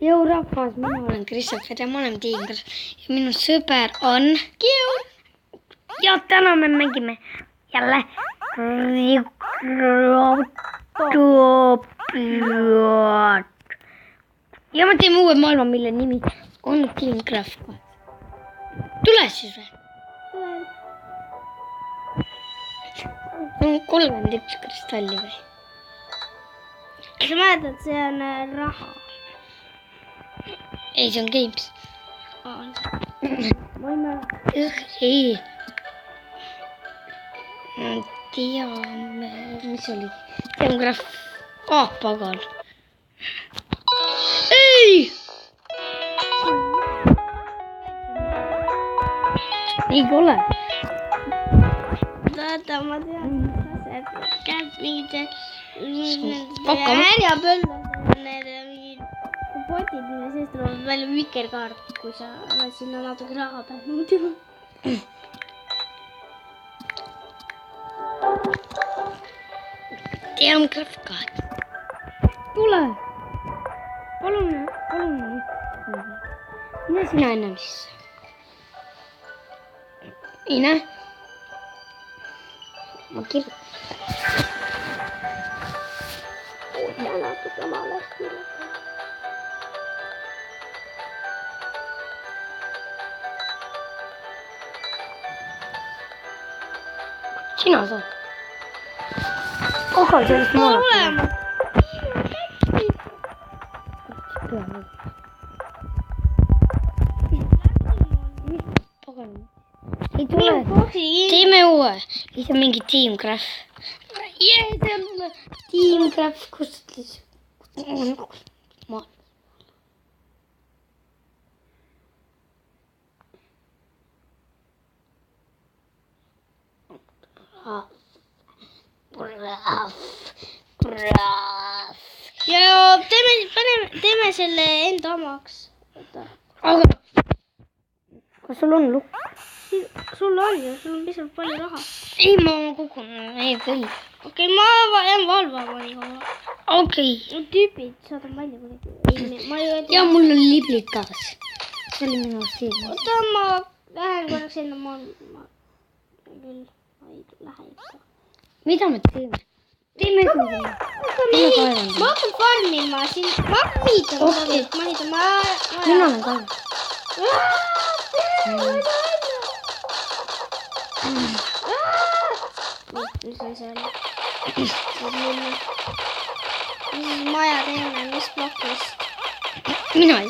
Jõu rahvas, mina olen Christopher ja ma olen Tiiger ja minu sõber on Kiur. Ja täna me mängime jälle ja me teeme uue maailma, mille nimi on Teamcraft. Tule siis või? On 31 kristalli või? Kas sa mäletad, see on raha? Ei, see on games. Ei. Teame, mis oli? Teamcraft. Pagal. Ei! Ei ole. Oota, ma tean, et käib mingid Pakka. ja põlved need mingid potid, mille seest tuleb välja vikerkaart, kui sa oled sinna natuke raha pannud. Teamcraft 2. Tule. Palun. Mine sina ennem sisse. Mine. Ma kirjutan. Ja natuke malesti. Sina saad. Kohe sellest maalata. Olema. Ei tule. Teeme uue. Lihtsalt mingi Teamcraft. Jee, see on Teamcraft kustutis. Ja teeme selle enda omaks. Aga kas sul on lukk? Sul on ju, sul on pisut palju raha. Ei, ma kogun. Ei, küll. Okei, ma jään valvama nii kaua. Okei. Tüübid saadan välja kuidagi. Ma ei tea. Ja mul on liblikas. See oli minu silm. Oota, ma lähen korraks enda maailma. Küll, ma ei lähe ikka. Mida me teeme? Teeme ikkagi. Ma hakkan farmima siin. Ma hakkan miitama. Mina olen ka. Mis on seal? Mis maja teeme, mis plokis? Mina ei.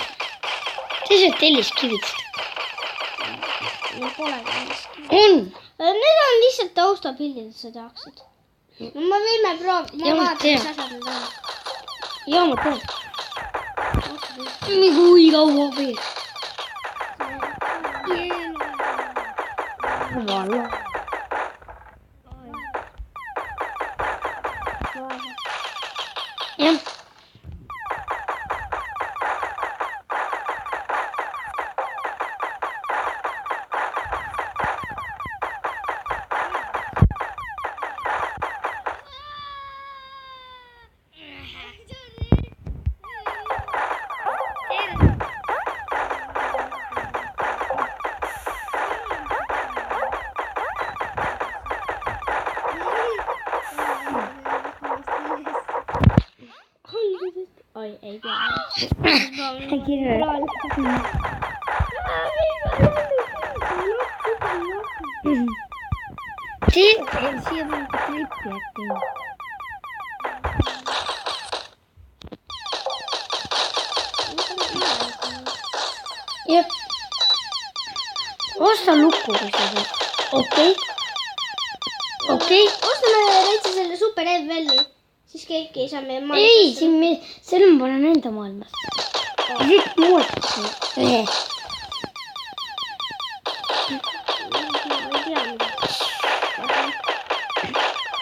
Teised telliskivist. Mul polegi miski. On. Need on lihtsalt taustapildid, et sa teaksid. No me võime proovida. Ma vaatan, mis asjad need on. Ja ma tean. Kui kaua veel. Valla. Jah. Oi, ei tea. Siia vaan klippiä tein. Jep. Osta lukku. Okei. Ostame täitsa selle super Evelli. Siis keegi ei saa meie maailma. Ei, selle ma panen enda maailmast. Ja sit muudetakse. Ma ei tea mida.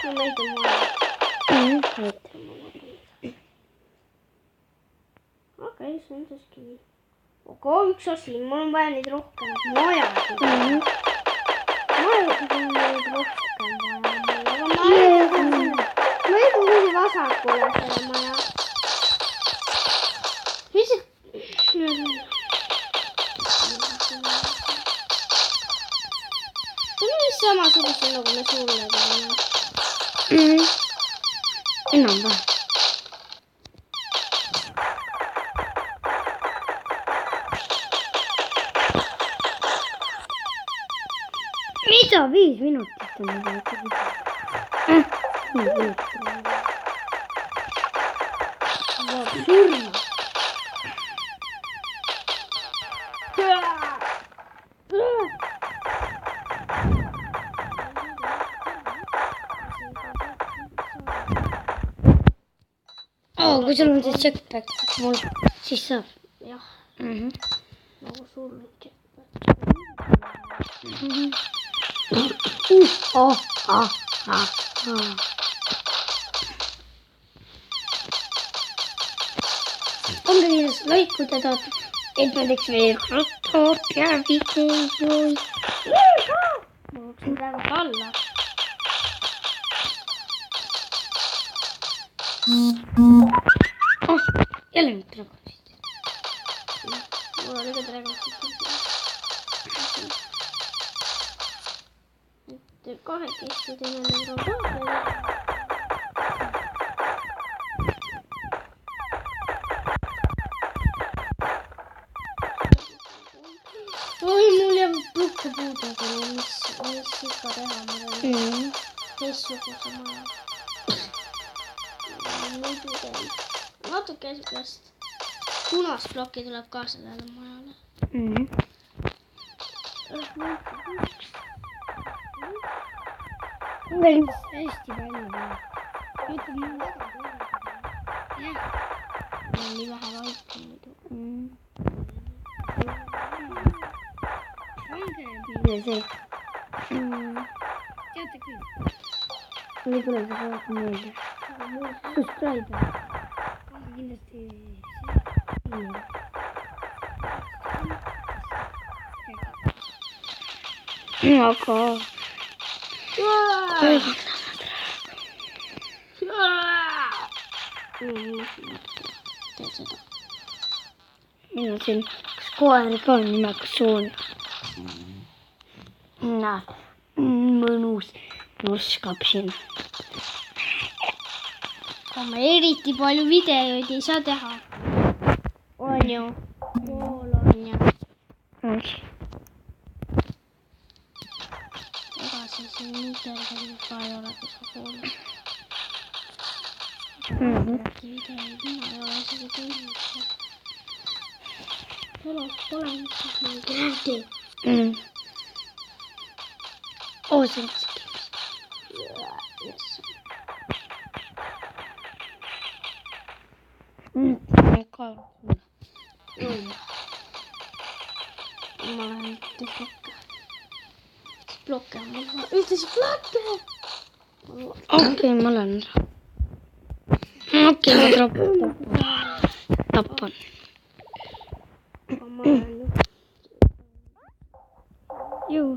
Ma ei tea maailma. Okei, see on siis kivi. Aga üks asi, mul on vaja neid rohkem. Majasid. Majasid on neid rohkem vaja. Ma ei tea, kuigi vasakule selle maja. see nagu me sulle tegime. Enam-vähem. Mida 5 minutit on juba ikkagi? Surma. Kui sul on see checkback mul, siis saab. Jah, Mhm. nagu surnud. Pange kindlasti like, kui te tahate, et ma teeks veel krotopia videoid. Ma jooksin praegu alla. Jälle mitte dragonist. Mul oli ka dragonist. Nüüd kahekesti teeme meil dragoonia. Oi, mul jääb plukke puudu, mis ikka teha, ma olen teistsuguse maja. Muidu teen natuke sellest punast plokki tuleb ka sellele majale. Veel hästi palju. Ütleb mulle väga palju. Jah. Mul on nii vähe vaiku muidu. Pange meile see. Teate küll. Võib-olla see saab meelde. Subscribe. Pange kindlasti see. Aga... Teed seda. Meil on siin üks koer ka nimega Soonja. Näed, mõnus nuskab siin. Aga ma eriti palju videoid ei saa teha. On ju? Pool on ju. Ega see siin nii terve ka ei ole, kui sa poole. Äkki videoid mina ei ole isegi teinud. Pole mitte mingi näide. Oo, see on see. Ma lähen blokke on mul vaja. Ühtlasi blokke! Okei, ma lähen ära. Okei, ma tapan. Ma lähen nüüd. Juu.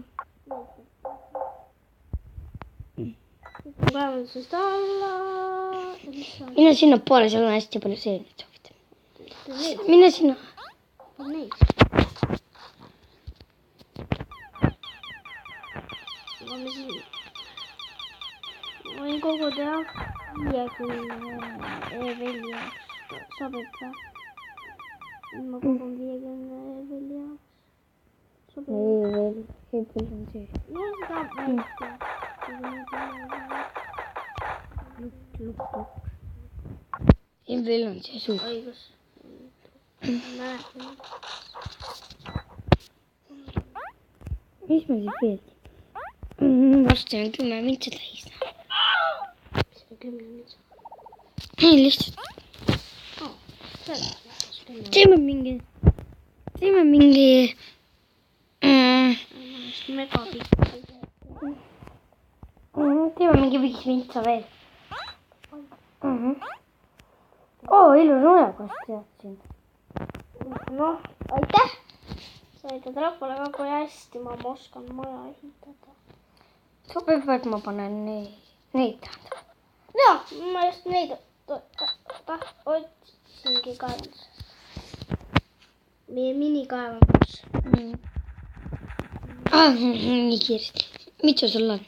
Kaevandusest alla. Mine sinna poole, seal on hästi palju seeneid soovida. Mine sinna. Neid. Ma võin kogu teha 50 e-velli jaoks. Sobib ka. Ma kogun 50 e-velli jaoks. Sobib. E-vell on see. No seda väike. E-vell on see suur. Õigus. Mäletan. Mis ma siis veel teen? Varsti on 10 mintsi täis. Mis on 10 mintsi? Ei, lihtsalt. Teeme mingi... Megapikki. Teeme mingi 5 mintsa veel. Oo, ilus ujakast teadsin. Noh, aitäh! Sa aitad rahvale väga hästi, ma oskan maja ehitada. Sobib, et ma panen neid tähendab. Jaa, ma just neid otsingi kaevandusest. Meie minikaevandus. Nii kiiresti. Mitu sul on?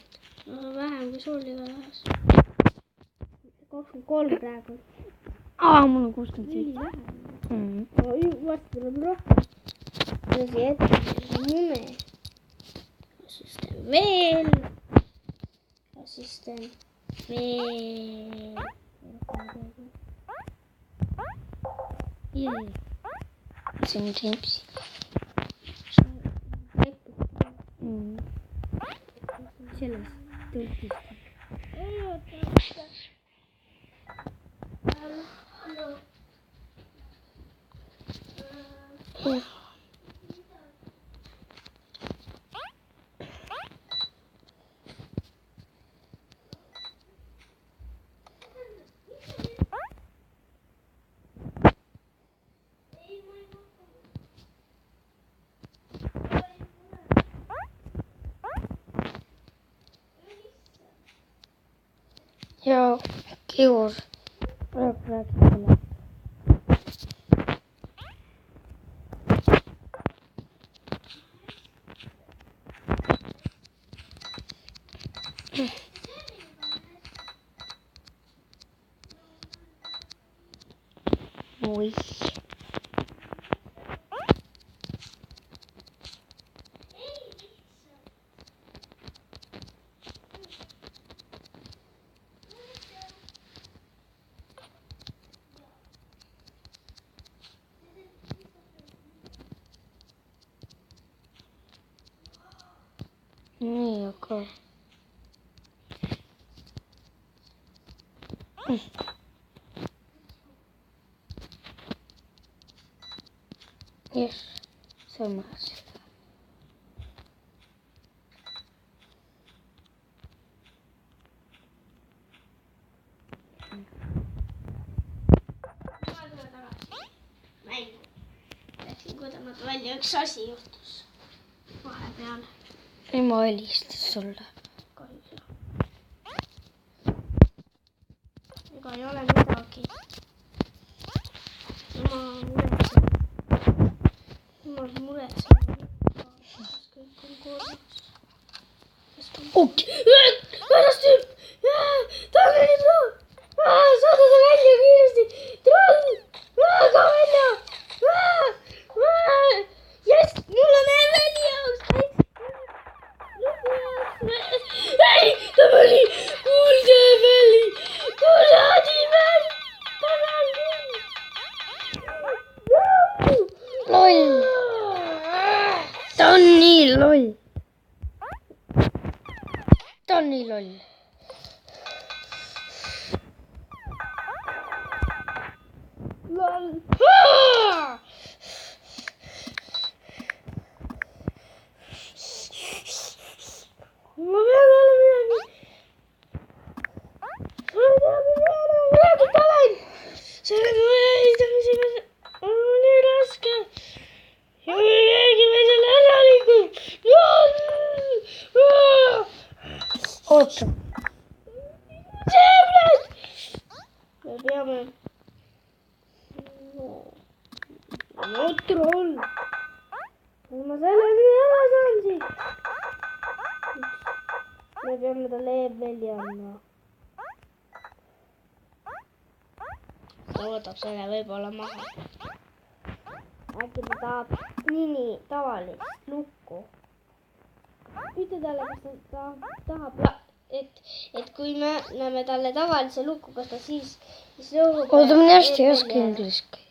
kes oli vähas. 23 praegu. Mul on 67. Varsti tuleb rohkem. Tõsi ette, mune. Siis teen veel. Ja siis teen veel. See on tempsi. Selles tõlkis. Ei oota. Ja kiur rääkis selle. Oi. Nii, aga... Yes, samas. Läksin kodumalt välja, üks asi juhtus vahepeal. Ema helistas sulle. Kahjuks jah. Ega ei ole midagi. Ma muretsen. Kas kõik on korras? Pärast tüüp! Ta on nii pro! Saada ta välja kiiresti! Troll! Ka välja! Jess! Mul on Eveli jaoks! Ei! Ta oli! Kuulge Eveli! Kuradi Eveli! Loll! Ta on nii loll. Ta on nii loll. Lol! Ma pean jälle midagi. Ma ei tea, midagi panen. Selle mõistamisega on nii raske. Ja kui keegi meil selle ära liigub. Oota. Seemned! Me peame... No troll. Ma selle nüüd ära saan siit. Me peame talle e-pelli andma. Ta võtab selle võib-olla maha. Äkki ta tahab nii tavalist lukku. Ütle talle, kas ta tahab, et kui me näeme talle tavalise lukku, kas ta siis lõhub... Oota, ma hästi ei oska inglise keelt.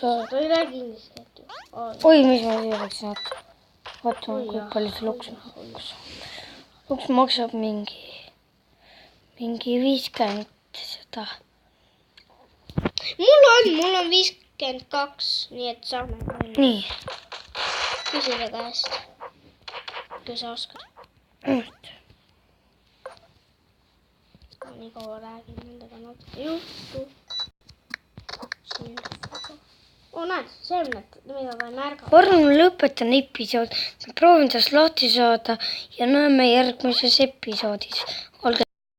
Ta ei räägi inglise keelt ju. Oi, mis ma siia läksin, oota. Vaata, kui palju see luks maksab. Luks maksab mingi 50 seda. Mul on 52, nii et saame. Nii. Küsi ta käest, kui sa oskad. Ma nii kaua räägin nendega natuke juttu. Näed, seemnet, mida ta ei märga. Varem lõpetan episood. Ma proovin tast lahti saada ja näeme järgmises episoodis.